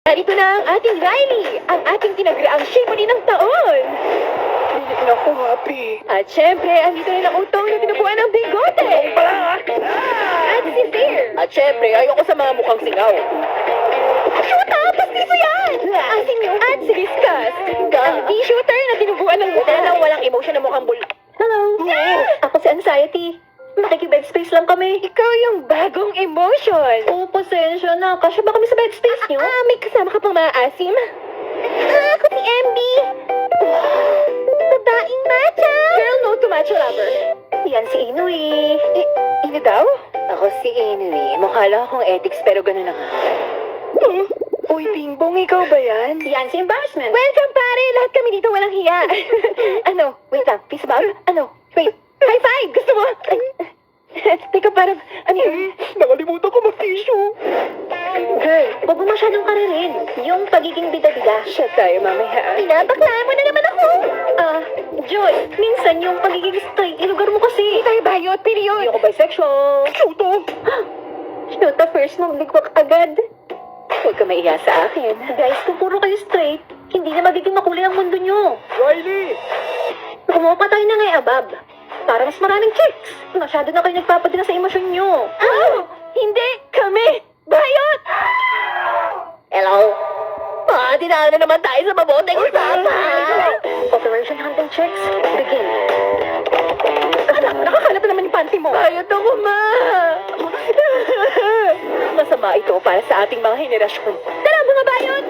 Narito na ang ating Riley, ang ating tinagraang shimony ng taon. Naku, happy. At syempre, andito rin ang utong na tinubuan ng bigote. At si Fear. At syempre, ayoko sa mga mukhang singaw. Shoota! Pastiso yan! Asin yung at si Discuss. Ang t-shooter na tinubuan ng Buti na lang walang emotion na mukhang Hello. Ako si Anxiety. Makikibed space lang kami. Ikaw yung bagong emotion. Oo, pasensya na. Kasya ba kami sa bed space niyo? May kasama ka pang mga asim? Ako si MB. Babaeng matcha. Girl, no to matcha lover. Yan si Inui. Ino daw? Ako si Inui. Mukha lang akong ethics pero gano'n na nga. Uy, Bingbong, ikaw ba yan? Yan si embarrassment. Welcome, pare! Lahat kami dito walang hiya. Ano? Wait lang. Peace bag? Ano? Wait. High five! Gusto mo? Ay. Teka, parang... Ano yun? Nakalimutan ko mag-tissue. Girl, huwag mo masyadong karirin. Yung pagiging bida-bida. Siya tayo mamaya. Pinabaklaan mo na naman ako! Joy, minsan yung pagiging straight, ilugar mo kasi. Tayo bayot, period. Hindi ako bisexual. Shoto! Shoto, first mong bigwak agad. Huwag ka maiya sa akin. Guys, kung puro kayo straight, hindi na magiging makulay ang mundo nyo. Riley! Pumapatay na nga abab. Para mas maraming chicks. Masyado na kayo nagpapadala sa emosyon nyo. Hindi kami bayot! Hello? Dinala na naman tayo sa maboteng usapan. Operation Hunting Chicks, begin. Nakakalap na naman yung panty mo. Bayot ako, ma! Masama ito para sa ating mga henerasyon. Tara, mga bayot!